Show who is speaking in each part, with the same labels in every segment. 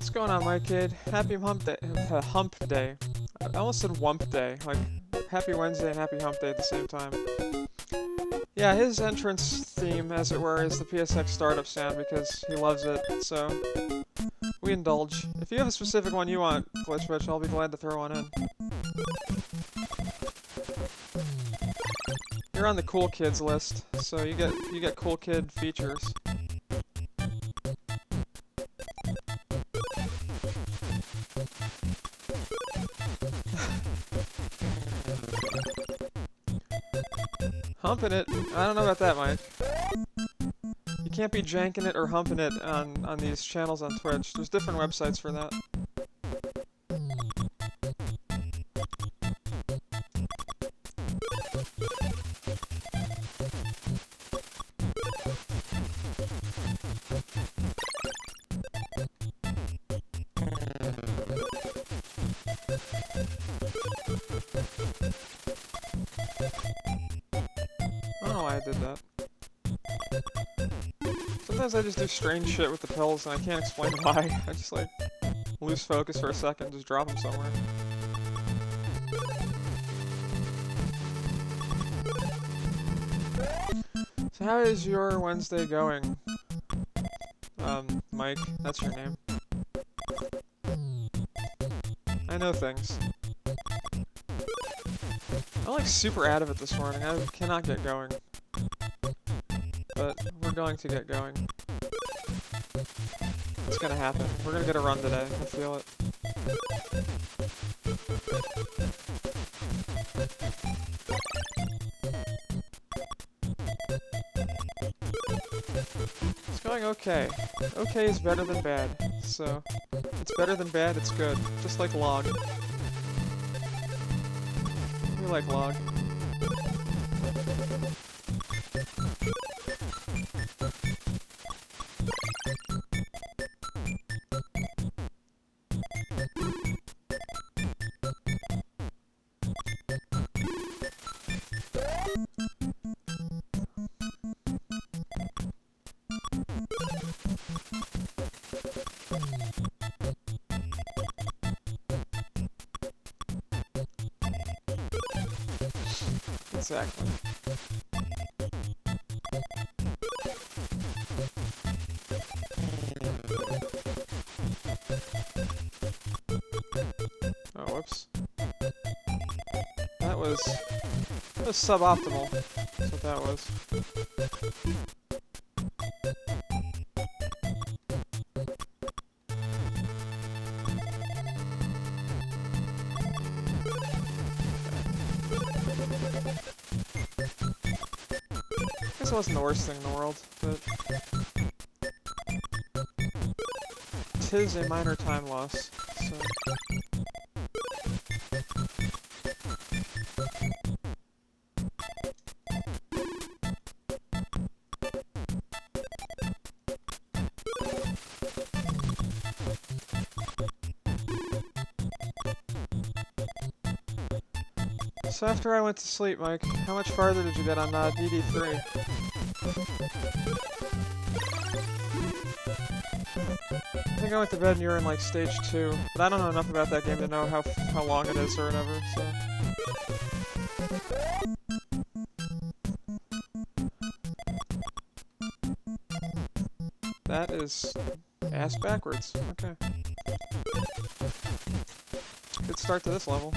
Speaker 1: What's going on, my kid? Happy hump day. Hump day. I almost said wump day. Like, happy Wednesday and happy hump day at the same time. Yeah, his entrance theme, as it were, is the PSX startup sound because he loves it, so we indulge. If you have a specific one you want, Glitchwitch, I'll be glad to throw one in. You're on the cool kids list, so you get cool kid features. Humping it? I don't know about that, Mike. You can't be janking it or humping it on these channels on Twitch. There's different websites for that. I don't know why I did that. Sometimes I just do strange shit with the pills and I can't explain why. I just like lose focus for a second, just drop them somewhere. So how is your Wednesday going? Mike, that's your name. I know things. I'm like super out of it this morning. I cannot get going. But we're going to get going. It's gonna happen. We're gonna get a run today. I feel it. It's going okay. Okay is better than bad. So, it's better than bad, it's good. Just like log. We like log. Exactly. Oh, whoops. That was suboptimal. That's what that was. This wasn't the worst thing in the world, but 'tis a minor time loss, so... So after I went to sleep, Mike, how much farther did you get on DD3? I think I went to bed and you were in like stage 2, but I don't know enough about that game to know how long it is or whatever, so... That is ass backwards. Okay. Good start to this level.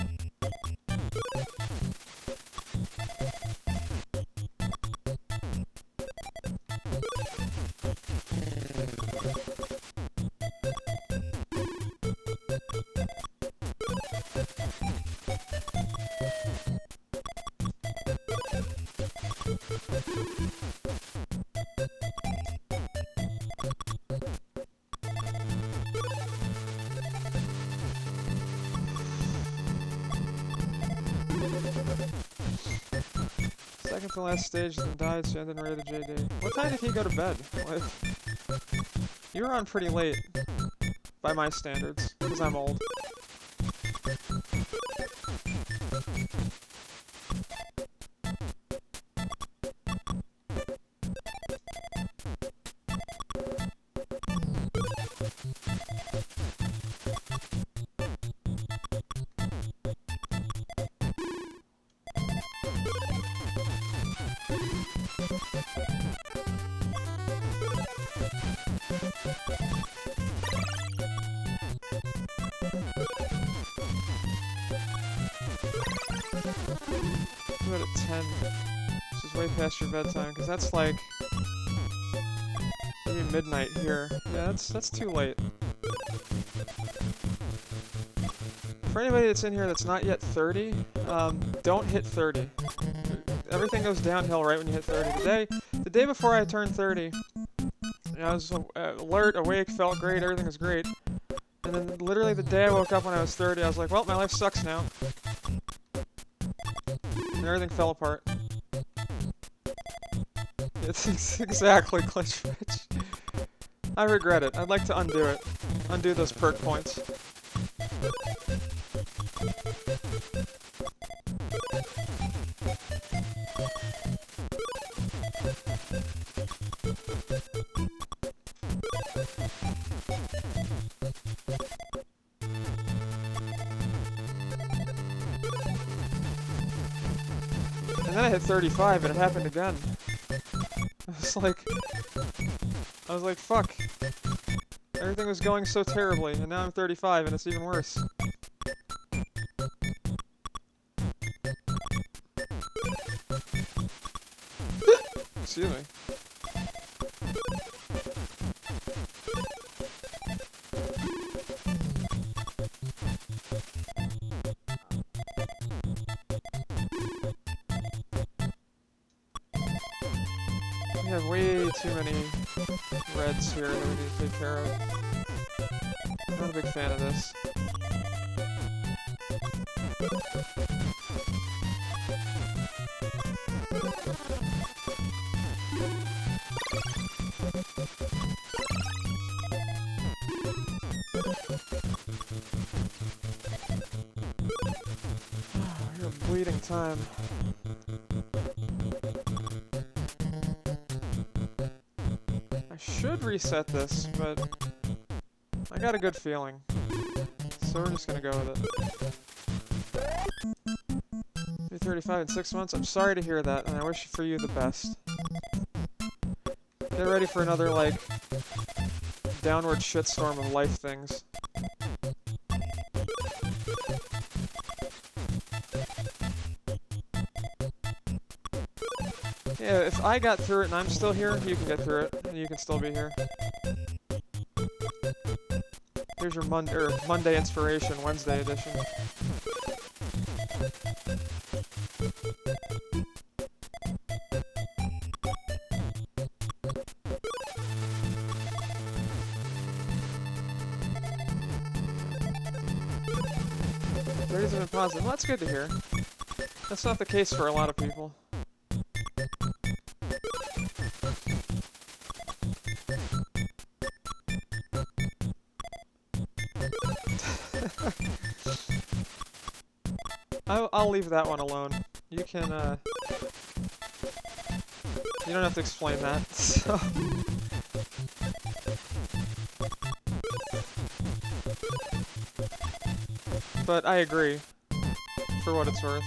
Speaker 1: Second to last stage, then died, so ended rated JD. What time did he go to bed? Like, you were on pretty late, by my standards, because I'm old. Do it at 10. This is way past your bedtime, because that's like maybe midnight here. Yeah, that's too late. For anybody that's in here that's not yet 30, don't hit 30. Everything goes downhill right when you hit 30. The day before I turned 30, I was alert, awake, felt great, everything was great. And then literally the day I woke up when I was 30, I was like, well, my life sucks now. And everything fell apart. It's exactly Glitch Bitch. I regret it. I'd like to undo it. Undo those perk points. And then I hit 35 and it happened again. I was like, fuck. Everything was going so terribly, and now I'm 35 and it's even worse. Excuse me. We have way too many reds here that we need to take care of. Not a big fan of this. You're bleeding time. I should reset this, but I got a good feeling. So we're just gonna go with it. You're 35 in 6 months? I'm sorry to hear that, and I wish for you the best. Get ready for another, like, downward shitstorm of life things. Yeah, if I got through it and I'm still here, you can get through it, and you can still be here. Here's your Monday Inspiration, Wednesday edition. Ratings have been positive. Well, that's good to hear. That's not the case for a lot of people. I'll leave that one alone. You can, you don't have to explain that, so... But I agree, for what it's worth.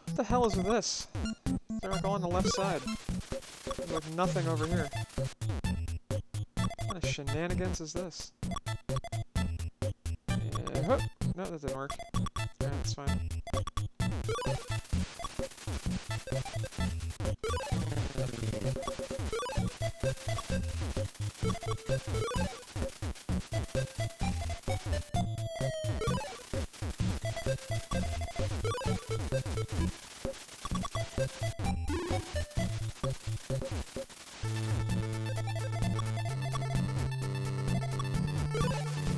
Speaker 1: What the hell is with this? They're not going on the left side. There's like nothing over here. What kind of shenanigans is this? Yeah, whoop. No, that didn't work. Alright, that's fine.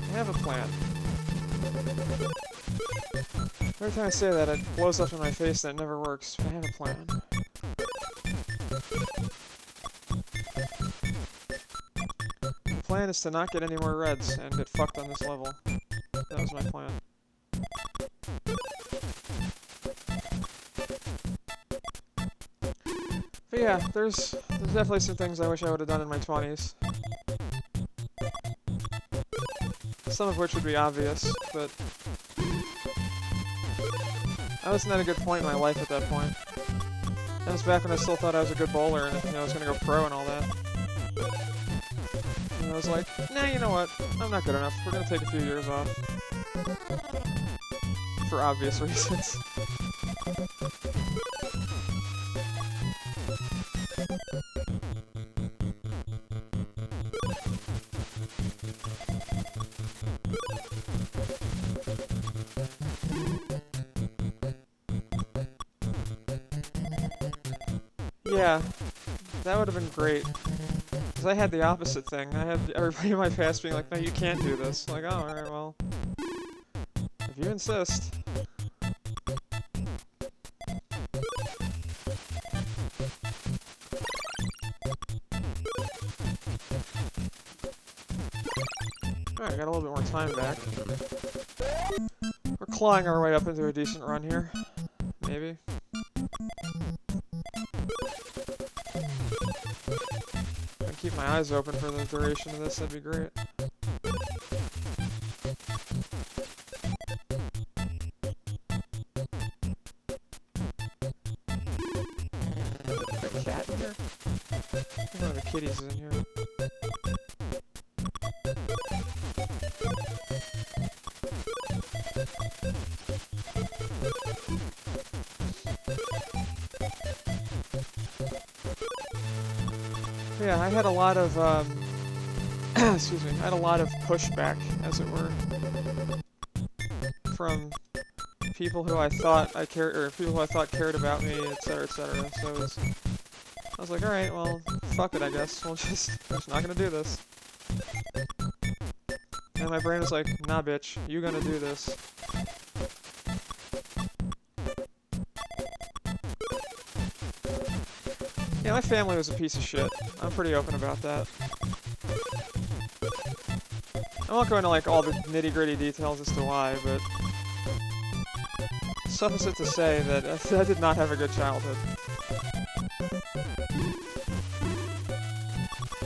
Speaker 1: I have a plan. Every time I say that, it blows up in my face and it never works. But I have a plan. The plan is to not get any more reds and get fucked on this level. That was my plan. But yeah, there's definitely some things I wish I would have done in my 20s. Some of which would be obvious, but I wasn't at a good point in my life at that point. That was back when I still thought I was a good bowler and, you know, I was gonna go pro and all that. And I was like, nah, you know what? I'm not good enough. We're gonna take a few years off. For obvious reasons. Yeah, that would have been great. Because I had the opposite thing. I had everybody in my past being like, no, you can't do this. Like, oh, alright, well. If you insist. Alright, got a little bit more time back. We're clawing our way up into a decent run here. Maybe. If I keep my eyes open for the duration of this, that'd be great. A cat in here? One of the kitties is in here. Yeah, I had a lot of, excuse me, I had a lot of pushback, as it were, from people who I thought I cared, or people who I thought cared about me, etc., etc. So I was like, alright, well, fuck it, I guess. We're just not gonna do this. And my brain was like, nah, bitch, you gonna do this. Yeah, my family was a piece of shit. I'm pretty open about that. I won't go into like all the nitty-gritty details as to why, but suffice it to say that I did not have a good childhood.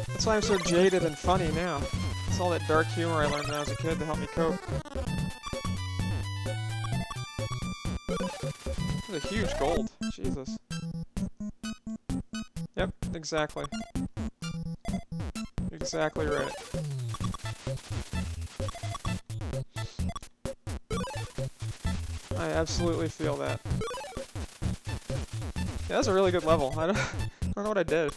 Speaker 1: That's why I'm so jaded and funny now. It's all that dark humor I learned when I was a kid to help me cope. This is a huge gold. Jesus. Yep, exactly. Exactly right. I absolutely feel that. Yeah, that's a really good level. I don't know what I did.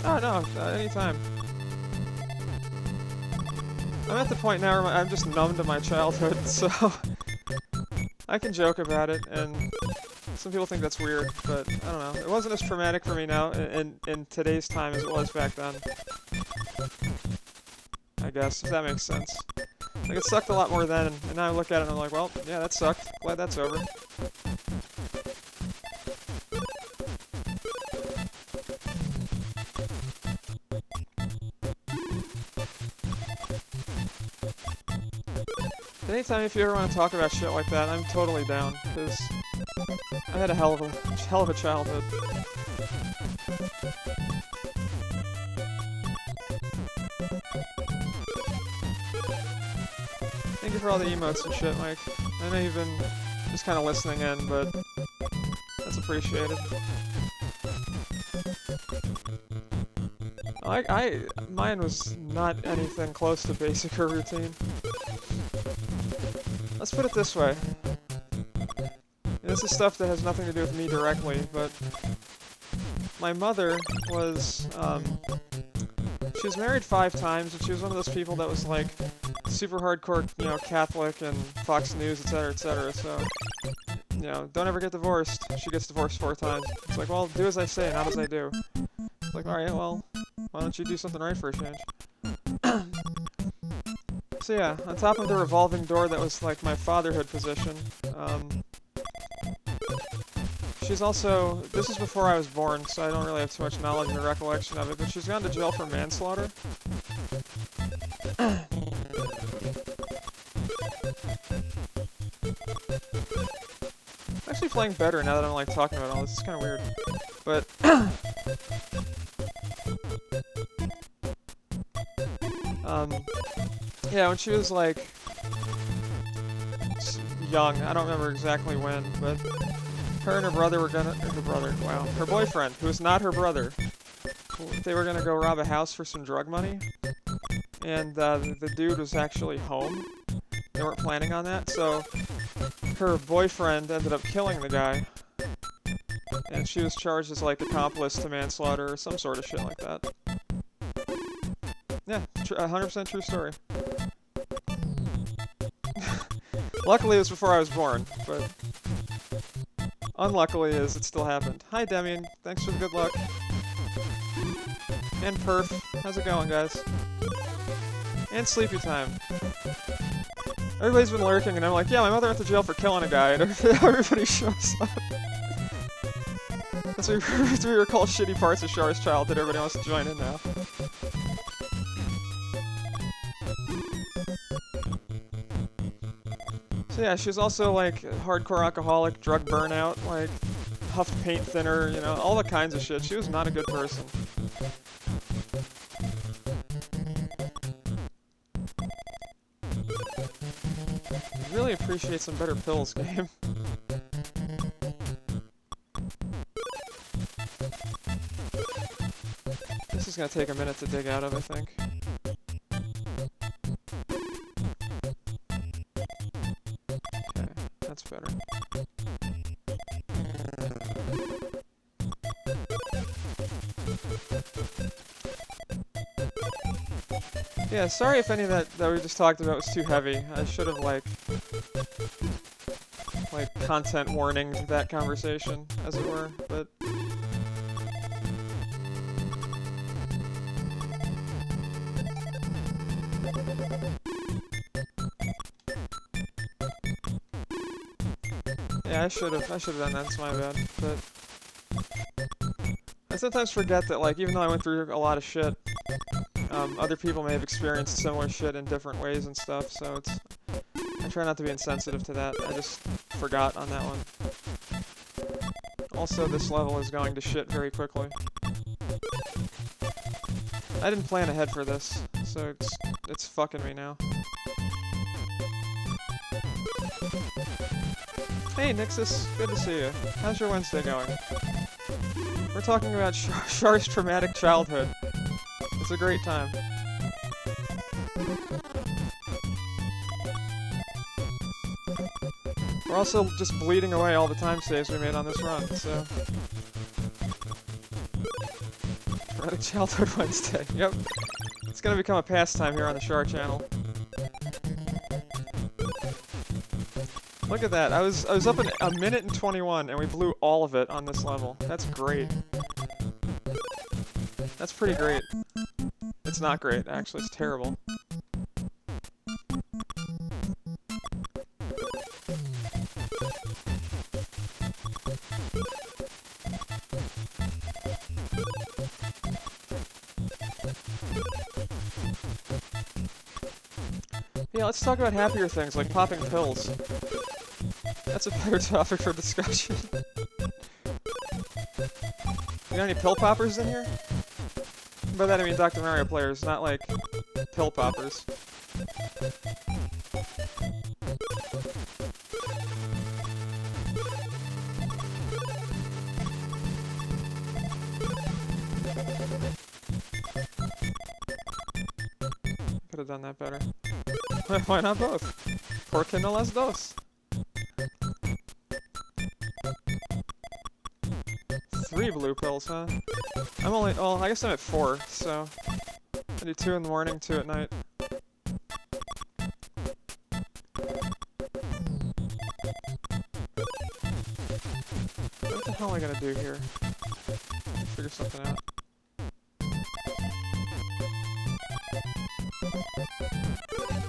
Speaker 1: Oh no, anytime. I'm at the point now where I'm just numb to my childhood, so I can joke about it, and some people think that's weird, but I don't know. It wasn't as traumatic for me now in today's time as it was back then. I guess, if that makes sense. Like, it sucked a lot more then, and now I look at it and I'm like, well, yeah, that sucked. Glad that's over. Anytime if you ever want to talk about shit like that, I'm totally down, because I had a hell of a childhood. Thank you for all the emotes and shit, Mike. I know you've been just kind of listening in, but that's appreciated. Mine was not anything close to basic or routine. Let's put it this way. And this is stuff that has nothing to do with me directly, but my mother was, she was married 5 times, and she was one of those people that was like super hardcore, you know, Catholic and Fox News, etc., so, you know, don't ever get divorced. She gets divorced 4 times. It's like, well, do as I say, not as I do. like, alright, well, why don't you do something right for a change? So yeah, on top of the revolving door that was like my fatherhood position, she's also, this is before I was born, so I don't really have too much knowledge or recollection of it, but she's gone to jail for manslaughter. Actually playing better now that I'm like talking about all this. It's kind of weird, but yeah, when she was like young, I don't remember exactly when, but her and her brother were gonna, her boyfriend, who was not her brother, they were gonna go rob a house for some drug money, and the dude was actually home. They weren't planning on that, so her boyfriend ended up killing the guy, and she was charged as like accomplice to manslaughter or some sort of shit like that. Yeah, 100% true story. Luckily it was before I was born, but unluckily is it still happened. Hi Demian, thanks for the good luck. And Perf, how's it going guys? And Sleepy Time. Everybody's been lurking and I'm like, yeah, my mother went to jail for killing a guy, and everybody shows up. That's what we recall shitty parts of Char's childhood, everybody wants to join in now. So yeah, she was also like a hardcore alcoholic, drug burnout, like huffed paint thinner, you know, all the kinds of shit. She was not a good person. I really appreciate some better pills, game. This is gonna take a minute to dig out of, I think. Okay, that's better. Yeah, sorry if any of that we just talked about was too heavy. I should have, like content warninged that conversation, as it were, but... Yeah, I should have done that, it's my bad, but... I sometimes forget that, like, even though I went through a lot of shit, other people may have experienced similar shit in different ways and stuff, so it's... I try not to be insensitive to that, I just forgot on that one. Also, this level is going to shit very quickly. I didn't plan ahead for this, so it's fucking me now. Hey Nixus, good to see you. How's your Wednesday going? We're talking about Char's traumatic childhood. It's a great time. We're also just bleeding away all the time saves we made on this run, so... Traumatic Childhood Wednesday, yep. It's gonna become a pastime here on the Char channel. Look at that, I was up in a minute and 21 and we blew all of it on this level. That's great. That's pretty great. It's not great, actually, it's terrible. Yeah, let's talk about happier things, like popping pills. That's a better topic for discussion. You got any pill poppers in here? By that I mean Dr. Mario players, not like pill poppers. Could have done that better. Why not both? ¿Por qué no las dos? 3 blue pills, huh? I'm only, well, I guess I'm at 4, so... I do 2 in the morning, 2 at night. What the hell am I gonna do here? Figure something out.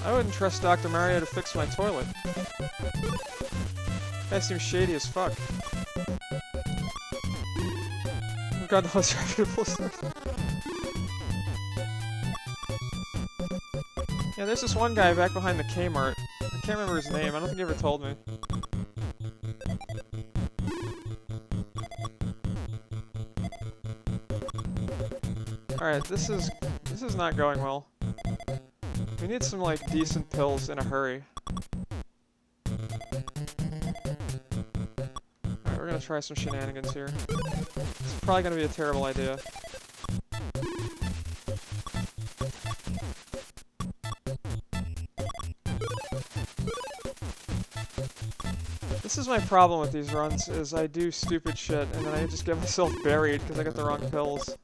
Speaker 1: I wouldn't trust Dr. Mario to fix my toilet. Guy seems shady as fuck. Oh god, the most reputable source. Yeah, there's this one guy back behind the Kmart. I can't remember his name. I don't think he ever told me. Alright, this is not going well. We need some, like, decent pills in a hurry. Alright, we're gonna try some shenanigans here. This is probably gonna be a terrible idea. This is my problem with these runs, is I do stupid shit, and then I just get myself buried because I got the wrong pills.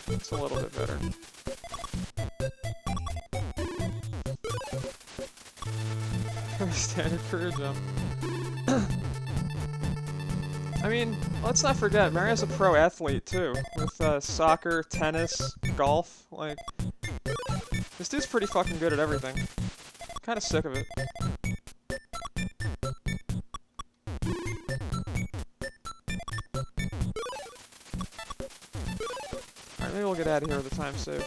Speaker 1: It's a little bit better. Very standard career jump. I mean, let's not forget, Mario's a pro athlete too, with soccer, tennis, golf, like, this dude's pretty fucking good at everything. Kinda sick of it. Alright, maybe we'll get out of here with a time save.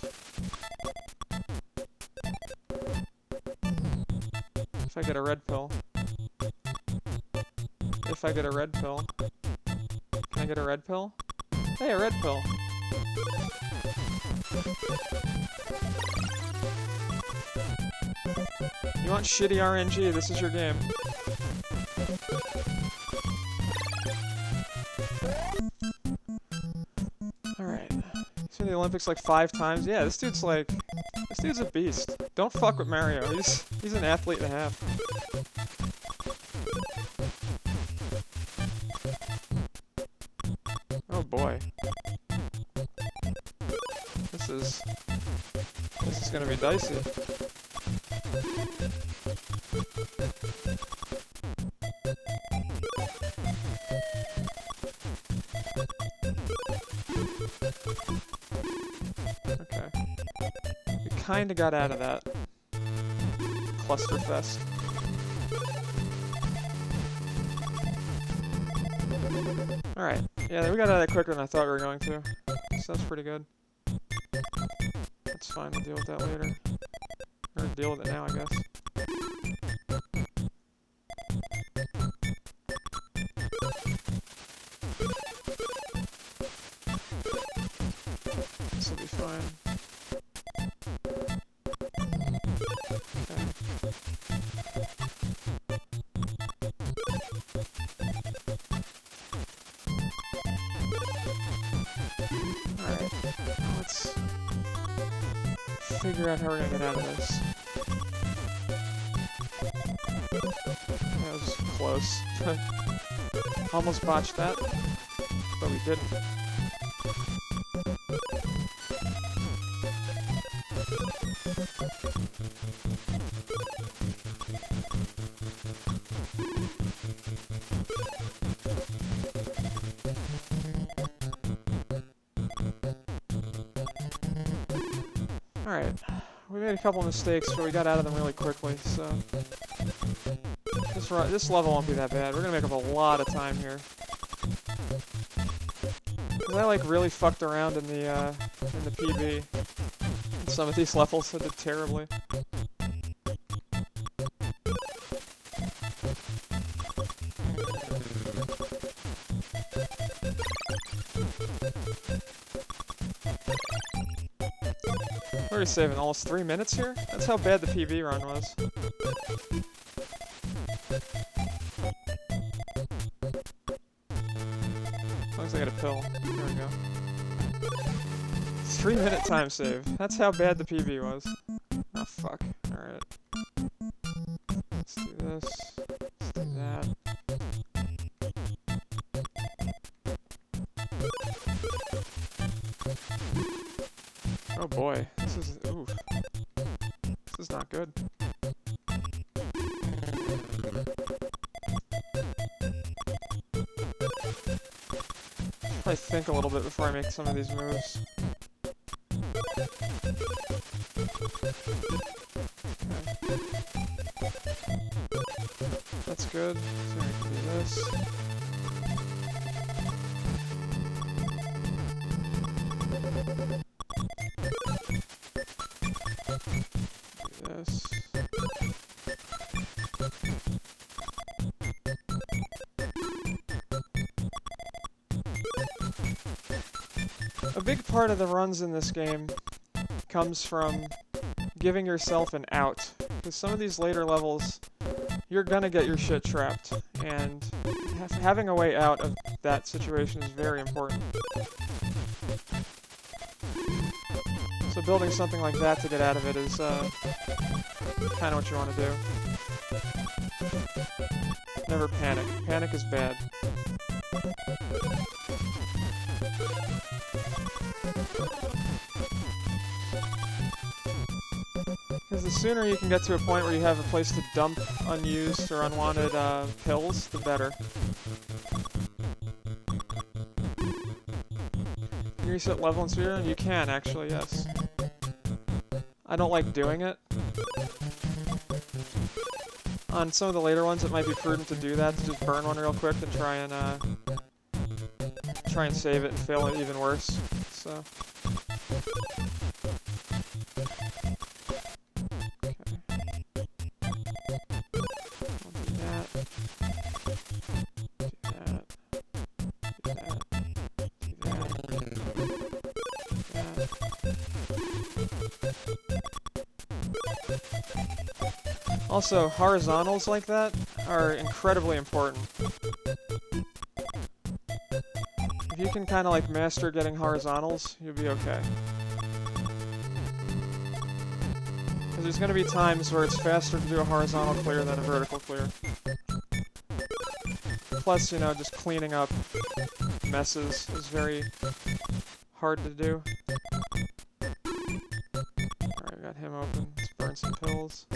Speaker 1: If I get a red pill. If I get a red pill. Can I get a red pill? Hey, a red pill. You want shitty RNG, this is your game. Alright. He's been in the Olympics like 5 times. Yeah, this dude's a beast. Don't fuck with Mario. He's an athlete and a half. Oh boy. This is gonna be dicey. Okay. We kinda got out of that clusterfest. Alright. Yeah, we got out of that quicker than I thought we were going to. So that's pretty good. That's fine, we'll deal with that later. Or deal with it now, I guess. This'll be fine. Alright, let's figure out how we're gonna get out of this. That was close. Almost botched that, but we didn't. Alright, we made a couple mistakes, but we got out of them really quickly, so... This level won't be that bad. We're gonna make up a lot of time here. Cause I, like, really fucked around in the PB. In some of these levels I did terribly. We're already saving almost 3 minutes here? That's how bad the PB run was. As long as I get a pill. There we go. 3-minute time save. That's how bad the PB was. Oh fuck. Alright. Let's do this. Let's do that. Oh boy. This is... oof. This is not good. Probably think a little bit before I make some of these moves. Okay. That's good. So I can do this. Do this. A big part of the runs in this game comes from giving yourself an out. Because some of these later levels, you're gonna get your shit trapped, and having a way out of that situation is very important. So building something like that to get out of it is kind of what you want to do. Never panic. Panic is bad. Because the sooner you can get to a point where you have a place to dump unused or unwanted pills, the better. Can you reset level and speedrun? You can, actually, yes. I don't like doing it. On some of the later ones, it might be prudent to do that, to just burn one real quick and try and save it and fail it even worse. So. Also, horizontals like that are incredibly important. If you can kind of like master getting horizontals, you'll be okay. Because there's going to be times where it's faster to do a horizontal clear than a vertical clear. Plus, you know, just cleaning up messes is very hard to do. Alright, got him open. Let's burn some pills.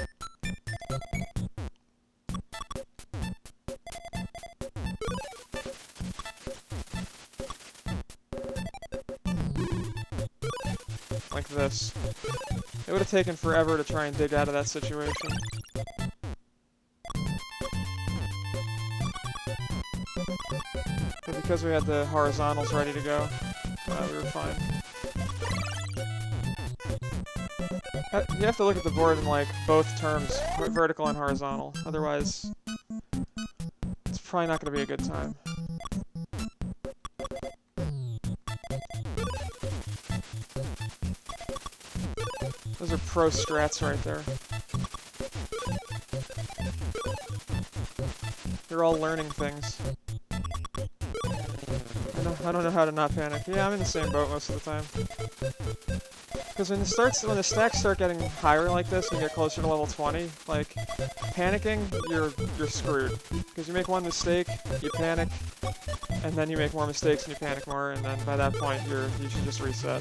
Speaker 1: Like this. It would have taken forever to try and dig out of that situation. But because we had the horizontals ready to go, we were fine. You have to look at the board in like both terms, vertical and horizontal. Otherwise, it's probably not going to be a good time. Those are pro strats right there. You're all learning things. I don't know how to not panic. Yeah, I'm in the same boat most of the time. Because when the stacks start getting higher like this, and you get closer to level 20, like, panicking, you're screwed. Because you make one mistake, you panic, and then you make more mistakes and you panic more, and then by that point, you should just reset.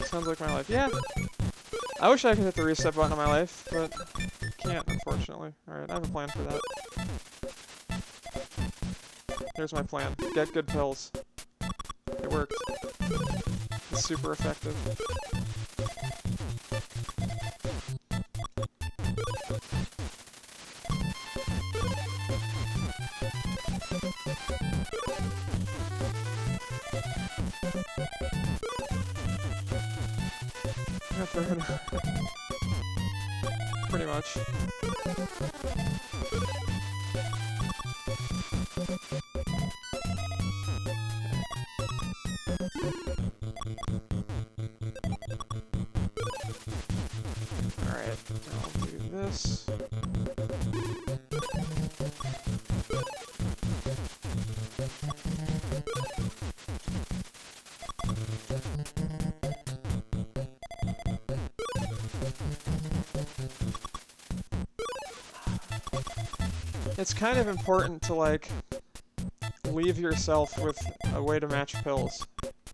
Speaker 1: Sounds like my life. Yeah. I wish I could hit the reset button on my life, but can't, unfortunately. Alright, I have a plan for that. Here's my plan. Get good pills. It worked. It's super effective. Pretty much. Alright, I'll do this. It's kind of important to, like, leave yourself with a way to match pills.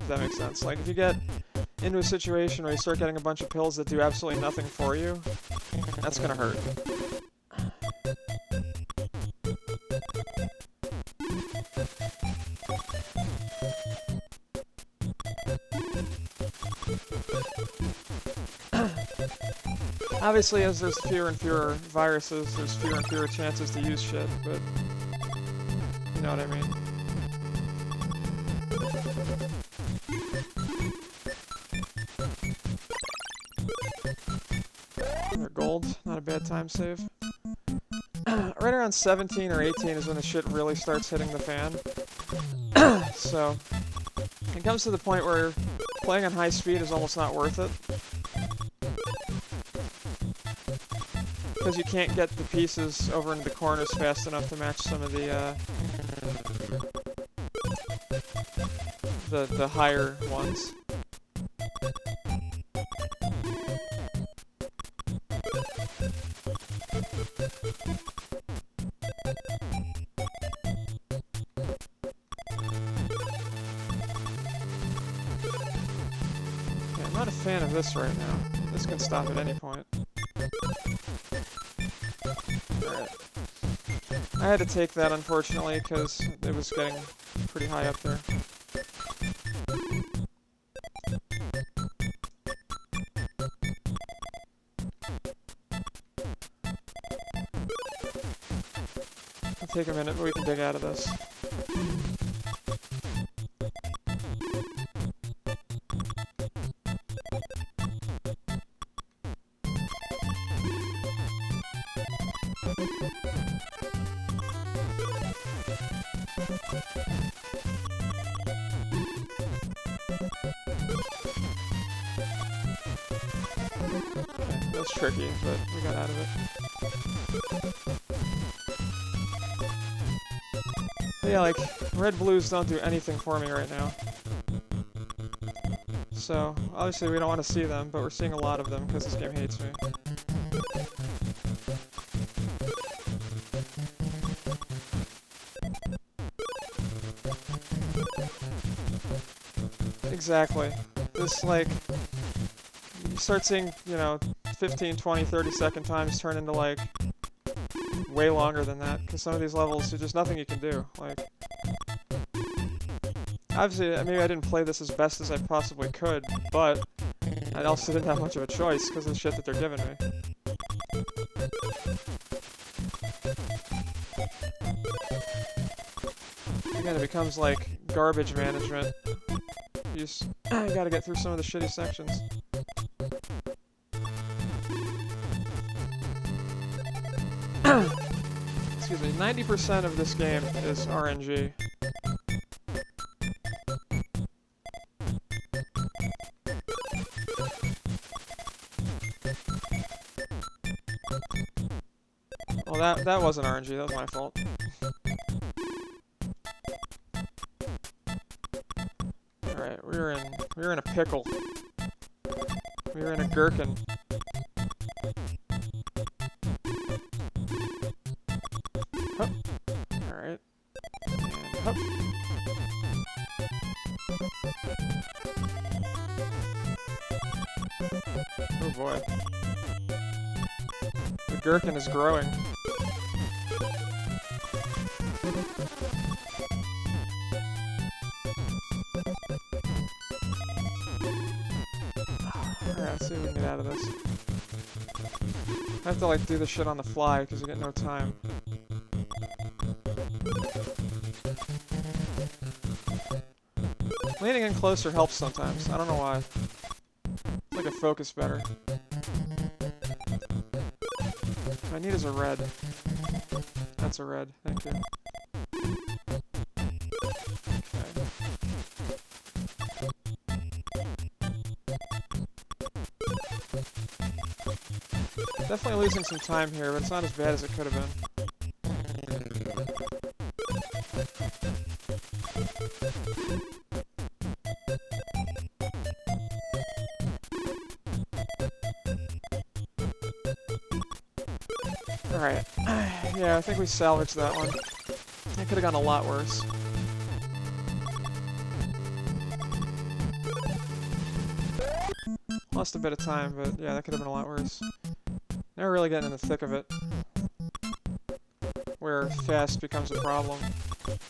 Speaker 1: if that makes sense. Like, if you get into a situation where you start getting a bunch of pills that do absolutely nothing for you, that's gonna hurt. Obviously, as there's fewer and fewer viruses, there's fewer and fewer chances to use shit, but you know what I mean. Gold, not a bad time save. Right around 17 or 18 is when the shit really starts hitting the fan. So, it comes to the point where playing on high speed is almost not worth it. Because you can't get the pieces over into the corners fast enough to match some of the higher ones. Okay, I'm not a fan of this right now. This can stop at any point. Alright. I had to take that, unfortunately, because it was getting pretty high up there. It'll take a minute, but we can dig out of this. That's tricky, but we got out of it. But yeah, like, red blues don't do anything for me right now. So, obviously we don't want to see them, but we're seeing a lot of them because this game hates me. Exactly. This, like, you start seeing, you know, 15, 20, 30-second times turn into, like, way longer than that, because some of these levels, there's just nothing you can do. Like, obviously, maybe I didn't play this as best as I possibly could, but I also didn't have much of a choice because of the shit that they're giving me. Again, it becomes like garbage management. You just gotta get through some of the shitty sections. Excuse me, 90% of this game is RNG. Well, that wasn't RNG, that was my fault. Alright, we were in a pickle. We were in a gherkin. Hup. Alright. And hup. Oh boy. The gherkin is growing. Alright, let's see if we can get out of this. I have to, like, do this shit on the fly, because you get no time. Leaning in closer helps sometimes. I don't know why. It's like a focus better. What I need is a red. That's a red. Thank you. Definitely losing some time here, but it's not as bad as it could have been. Alright. Yeah, I think we salvaged that one. It could have gone a lot worse. lost a bit of time, but yeah, that could have been a lot worse. Now we're really getting in the thick of it, where fast becomes a problem.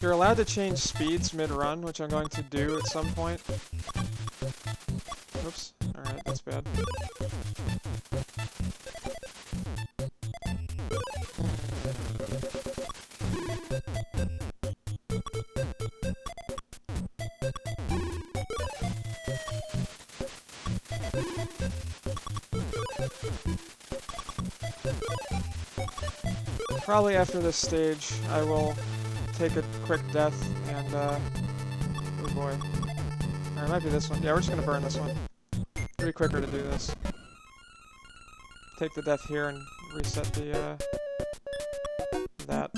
Speaker 1: You're allowed to change speeds mid-run, which I'm going to do at some point. Oops. Alright, that's bad. Probably after this stage, I will take a quick death and, oh boy. Or it might be this one. Yeah, we're just gonna burn this one. It'll be quicker to do this. Take the death here and reset the, that.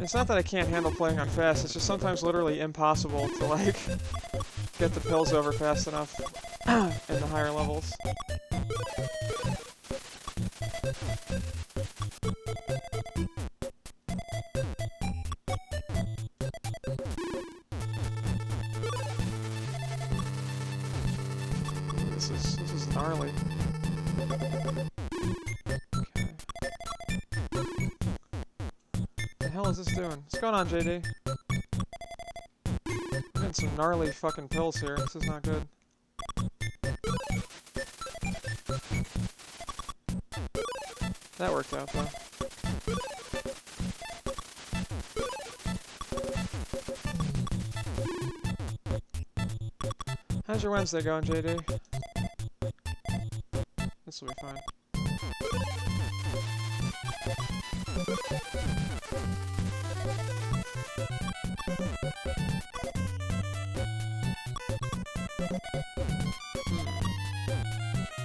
Speaker 1: It's not that I can't handle playing on fast, it's just sometimes literally impossible to, like, get the pills over fast enough in the higher levels. This is gnarly. What the hell is this doing? What's going on, JD? I'm getting some gnarly fucking pills here. This is not good. That worked out, though. How's your Wednesday going, JD? This will be fine.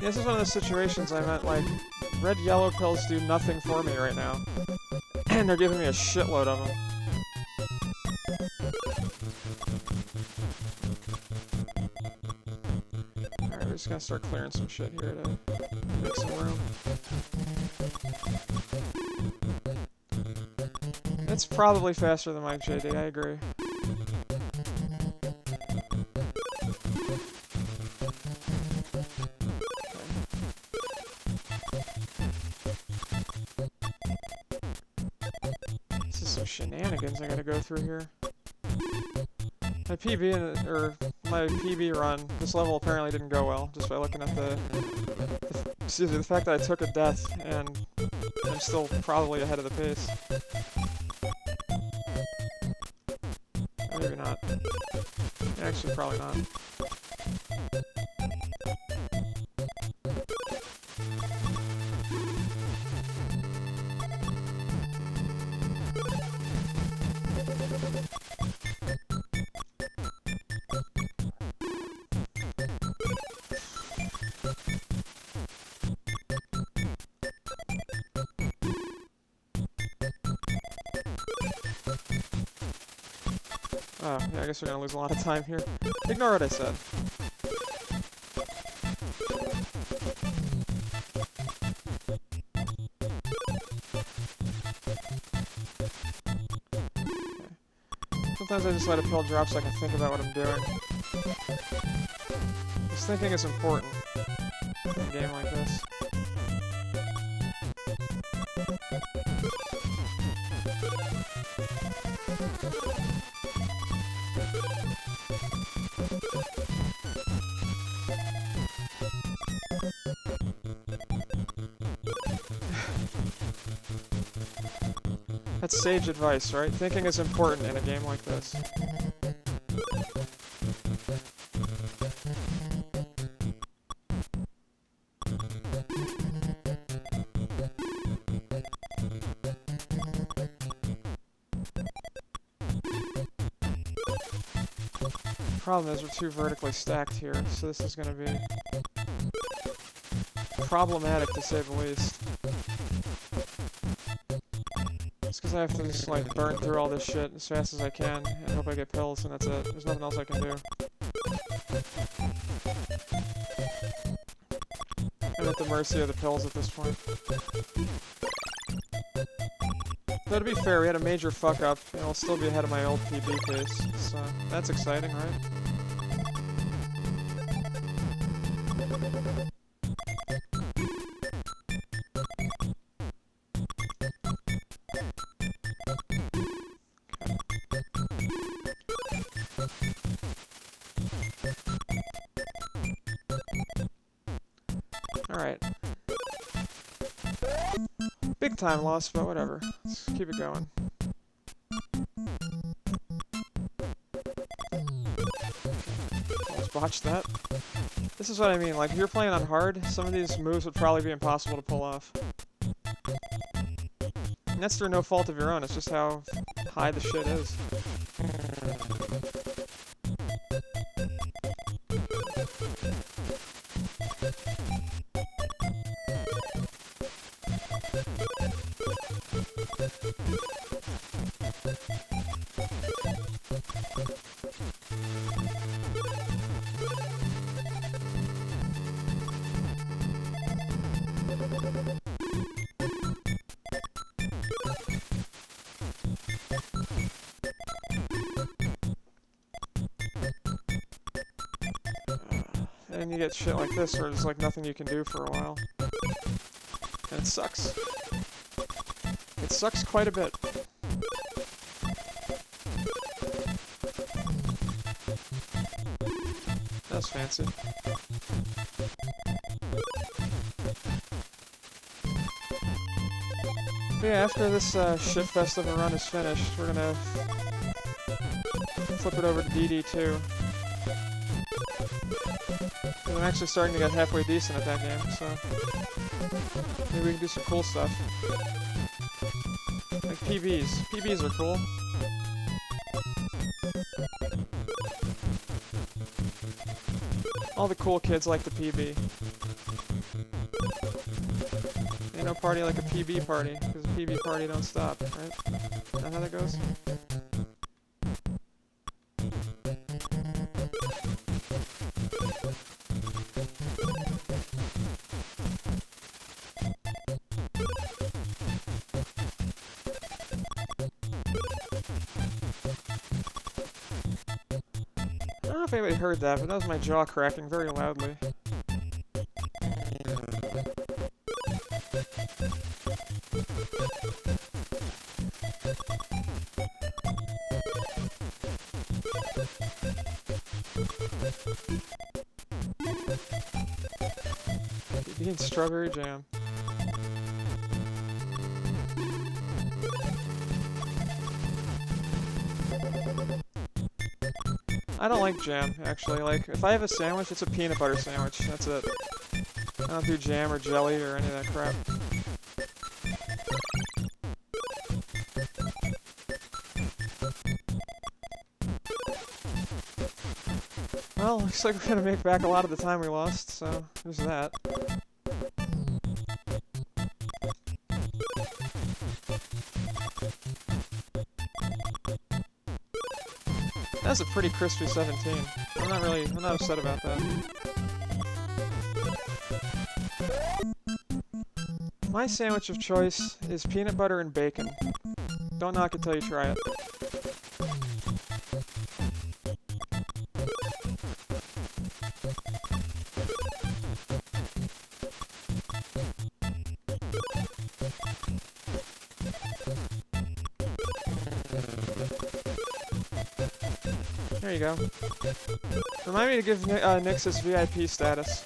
Speaker 1: Yeah, this is one of those situations I meant, like, red yellow pills do nothing for me right now. And they're giving me a shitload of them. Alright, we're just gonna start clearing some shit here to make some room. It's probably faster than Mike JD, I agree. This is some shenanigans I gotta go through here. My PB or my PB run, this level apparently didn't go well, just by looking at the fact that I took a death and I'm still probably ahead of the pace. Or maybe not. Actually, probably not. Oh, yeah, I guess we're gonna lose a lot of time here. Ignore what I said. Okay. Sometimes I just let a pill drop so I can think about what I'm doing. Because thinking is important in a game like this. That's sage advice, right? Thinking is important in a game like this. The problem is we're too vertically stacked here, so this is going to be problematic to say the least. It's because I have to just, like, burn through all this shit as fast as I can and hope I get pills, and that's it. There's nothing else I can do. I'm at the mercy of the pills at this point. Though to be fair, we had a major fuck up, and I'll still be ahead of my old PB pace, so that's exciting, right? Alright. Big time loss, but whatever. Let's keep it going. Almost botched that. This is what I mean, like, if you're playing on hard, some of these moves would probably be impossible to pull off. And that's through no fault of your own, it's just how high the shit is. And you get shit like this where there's like nothing you can do for a while. And it sucks. It sucks quite a bit. That's fancy. But yeah, after this shit fest of a run is finished, we're gonna flip it over to DD2. I'm actually starting to get halfway decent at that game, so maybe we can do some cool stuff. Like PBs. PBs are cool. All the cool kids like the PB. Ain't no party like a PB party, because a PB party don't stop, right? Is that how that goes? I don't know if anybody heard that, but that was my jaw cracking very loudly. PB and strawberry jam. I don't like jam, actually. Like, if I have a sandwich, it's a peanut butter sandwich. That's it. I don't do jam or jelly or any of that crap. Well, looks like we're gonna make back a lot of the time we lost, so there's that. That's a pretty crispy 17. I'm not upset about that. My sandwich of choice is peanut butter and bacon. Don't knock it till you try it. There you go. Remind me to give Nixus VIP status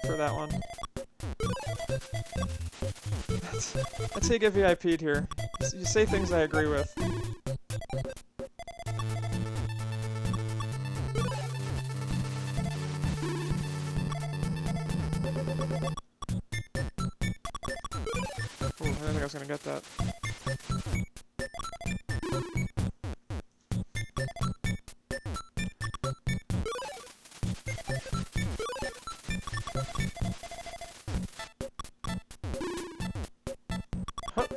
Speaker 1: for that one. That's how you get VIP'd here. You say things I agree with. Ooh, I didn't think I was gonna get that. Hup.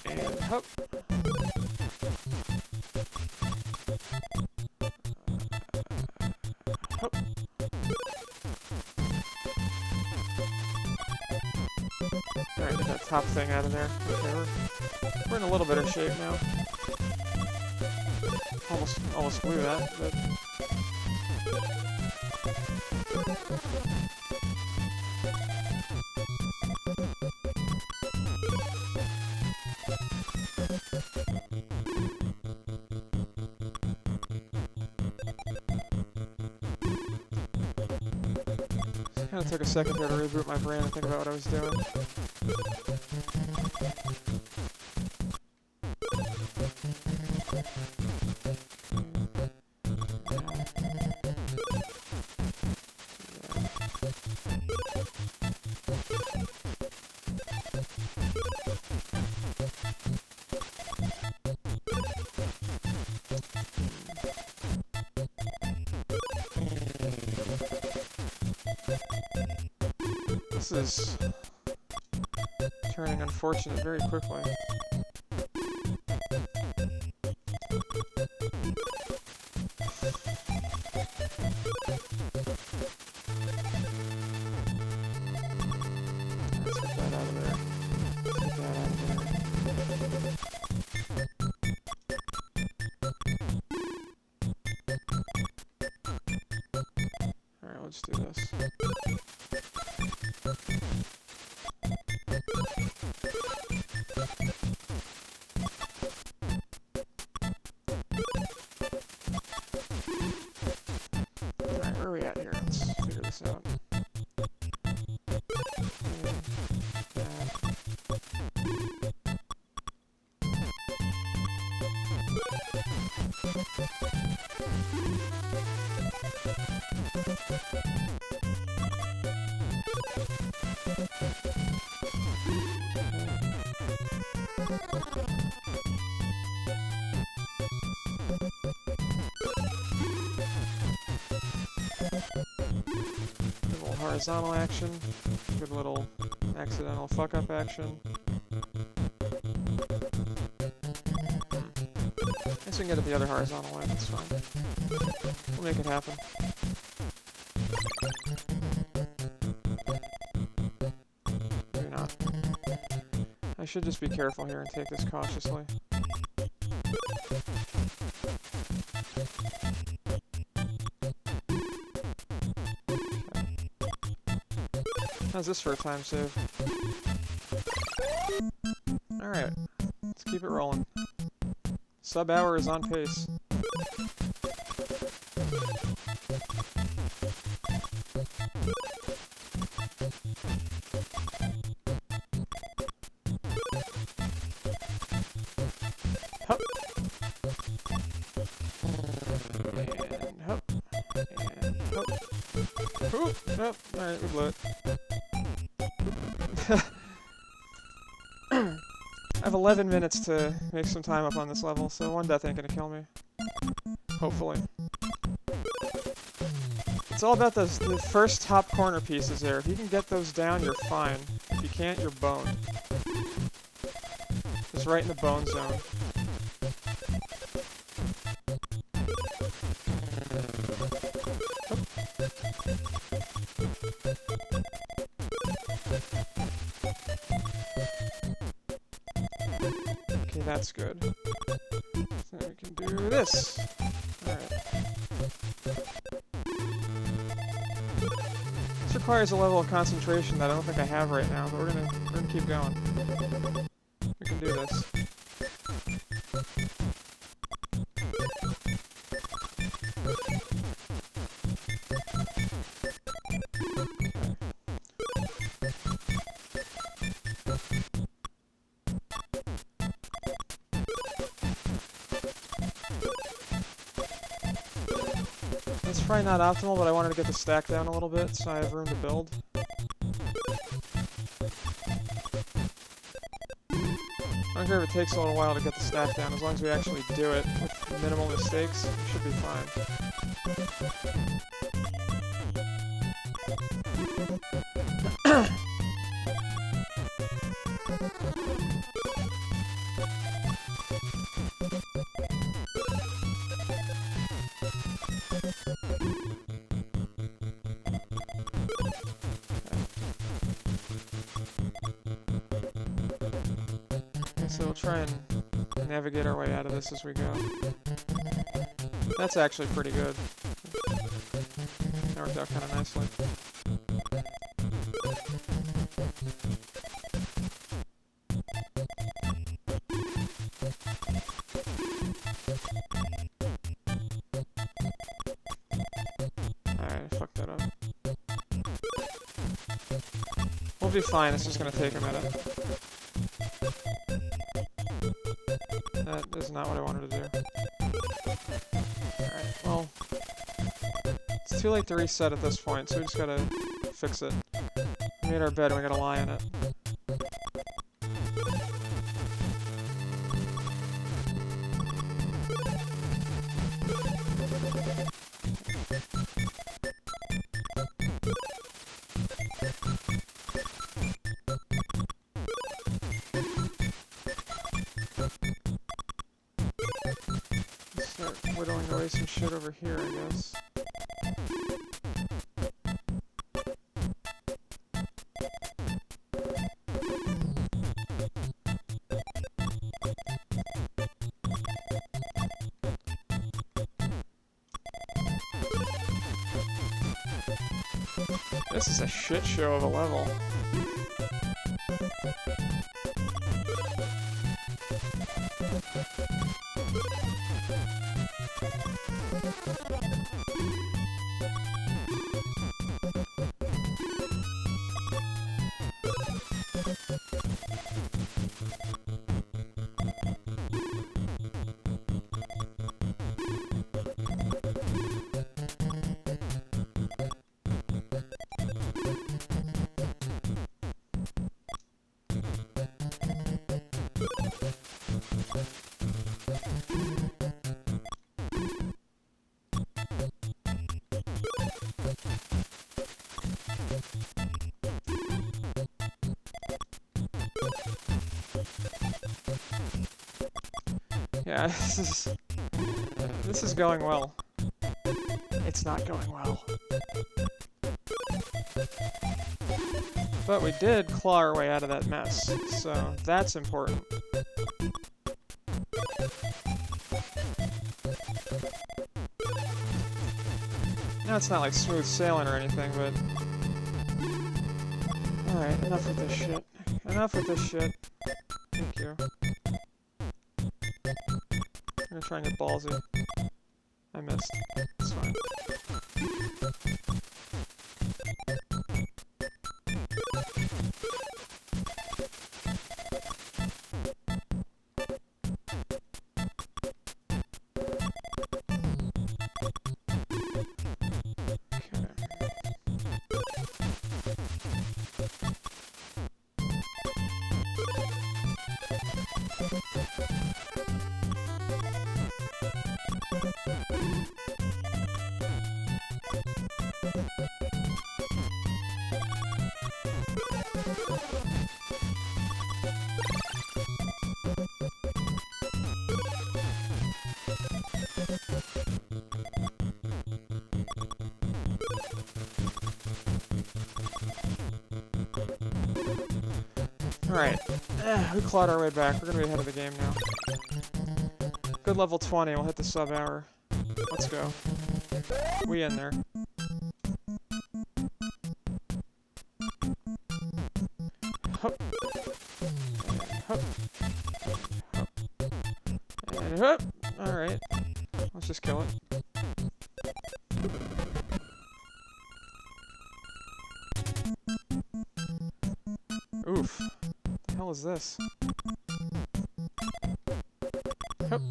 Speaker 1: And hup. top thing out of there. Okay, we're in a little better shape now. Almost blew that, but... Kind of took a second there to reboot my brain and think about what I was doing. This is turning unfortunate very quickly. Let's get that out of there. Let's get that out of there. Alright, let's do this. Alright, where are we at here? Let's figure this out. Good little horizontal action. Good little accidental fuck-up action. I guess we can get at the other horizontal line, that's fine. We'll make it happen. Maybe not. I should just be careful here and take this cautiously. How's this for a time save? Alright, let's keep it rolling. Sub-hour is on pace. Hup. And hup. And hup. Oop! Nope. Alright, we blew it. I have 11 minutes to make some time up on this level, so one death ain't gonna kill me. Hopefully. It's all about the first top corner pieces there. If you can get those down, you're fine. If you can't, you're boned. Just right in the bone zone. Okay, that's good. So we can do this. Alright. This requires a level of concentration that I don't think I have right now, but we're gonna keep going. We can do this. It's probably not optimal, but I wanted to get the stack down a little bit so I have room to build. I don't care if it takes a little while to get the stack down, as long as we actually do it with minimal mistakes, we should be fine. So we'll try and navigate our way out of this as we go. That's actually pretty good. That worked out kind of nicely. Alright, I fucked that up. We'll be fine, it's just gonna take a minute. That is not what I wanted to do. Alright, well... It's too late to reset at this point, so we just gotta fix it. We made our bed and we gotta lie in it. Start whittling away some shit over here, I guess. This is a shit show of a level. Yeah, this is going well. It's not going well. But we did claw our way out of that mess, so that's important. Now it's not like smooth sailing or anything, but... Alright, enough with this shit. Enough with this shit. Thank you. I'm gonna try and get ballsy. I missed. It's fine. Alright, we clawed our way back. We're gonna be ahead of the game now. Good level 20, we'll hit the sub-hour. Let's go. We in there. Hup. And hup. Hup. And hup. Alright. Let's just kill it. Oof. What the hell is this? Hup.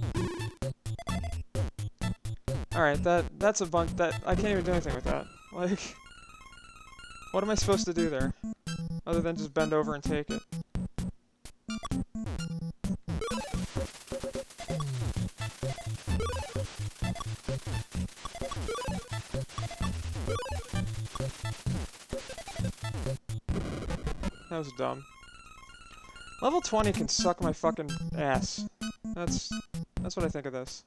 Speaker 1: Alright, that's a bunk that I can't even do anything with that. Like, what am I supposed to do there? Other than just bend over and take it. That was dumb. Level 20 can suck my fucking ass. That's what I think of this.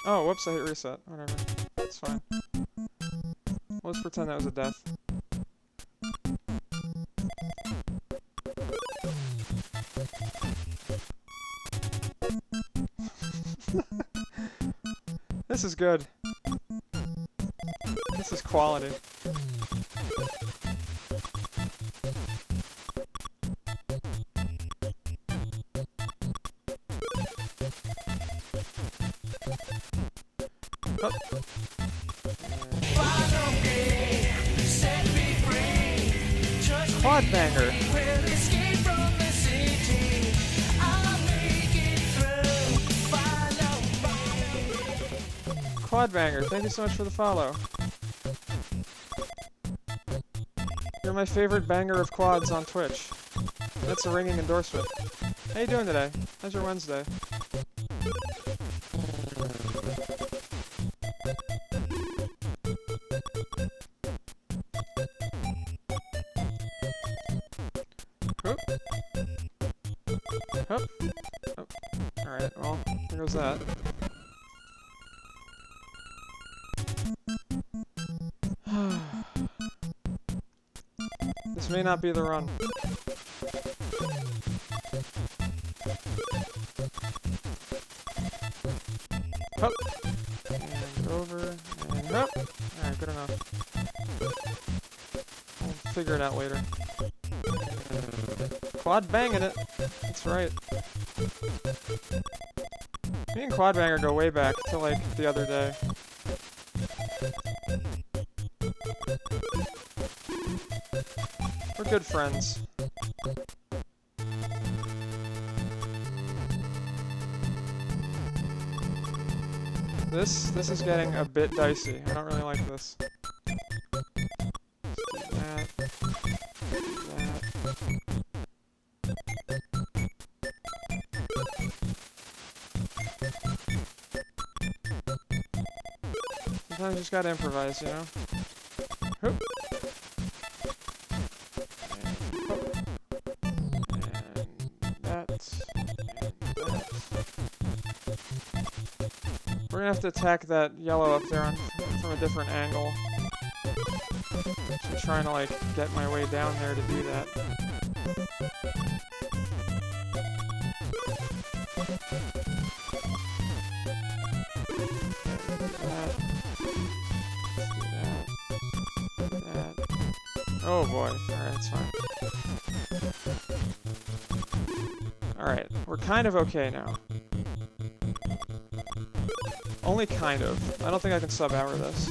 Speaker 1: Oh, whoops, I hit reset. Whatever. It's fine. Let's pretend that was a death. This is good. This is quality. Oh. Quad banger. Quad banger, thank you so much for the follow. You're my favorite banger of quads on Twitch. That's a ringing endorsement. How you doing today? How's your Wednesday? Oop. Oop. Oh. Alright, well, there goes that. This may not be the run. Up. And over. And up. Alright, good enough. We'll figure it out later. Quad banging it. That's right. Me and Quad Banger go way back to like the other day. We're good friends. This is getting a bit dicey. I don't really like this. Let's do that. Sometimes you just gotta improvise, you know? Hoop. We're gonna have to attack that yellow up there from a different angle. I'm trying to like get my way down there to do that. Oh boy, alright, that's fine. Alright, we're kind of okay now. Only kind of. I don't think I can sub-hour this.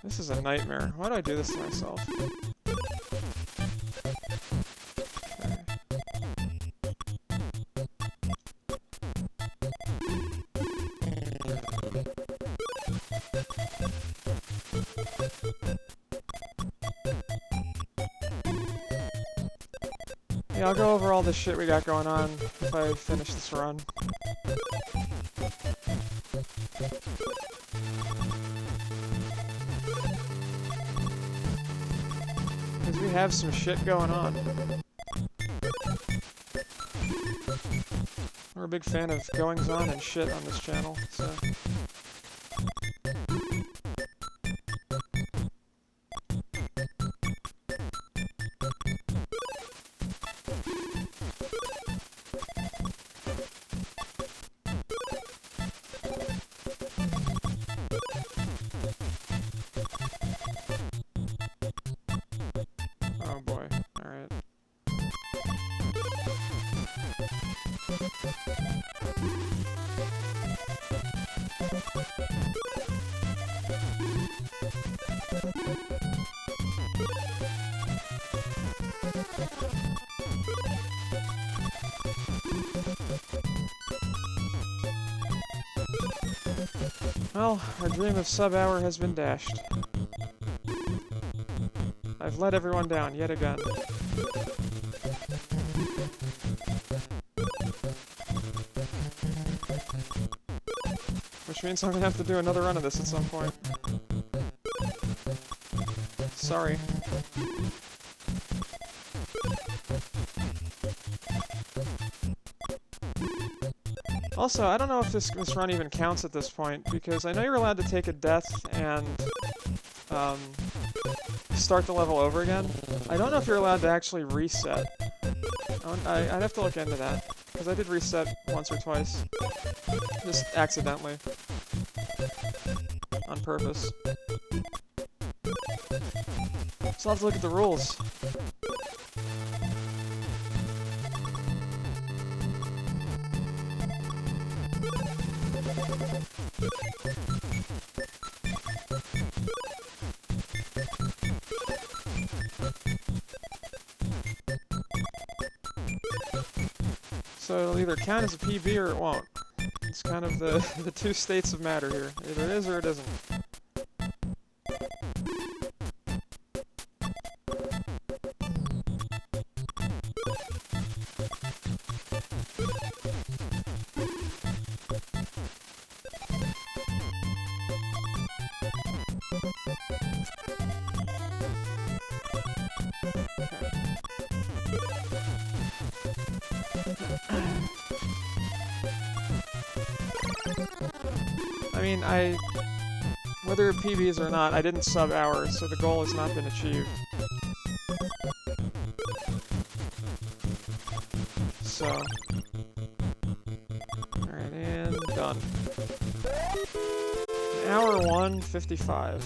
Speaker 1: This is a nightmare. Why do I do this to myself? Yeah, I'll go over all this shit we got going on if I finish this run. Because we have some shit going on. We're a big fan of goings-on and shit on this channel, so... Oh boy, alright. Well, our dream of sub-hour has been dashed. I've let everyone down yet again. Wish means I'm gonna have to do another run of this at some point. Sorry. Also, I don't know if this run even counts at this point, because I know you're allowed to take a death and start the level over again. I don't know if you're allowed to actually reset. I'd have to look into that, because I did reset once or twice. Just accidentally. On purpose. So I'll have to look at the rules. So it'll either count as a PB or it won't. It's kind of the two states of matter here. Either it is or it isn't. I mean, whether PBs or not, I didn't sub hours, so the goal has not been achieved. So, alright, and done. Hour 1:55.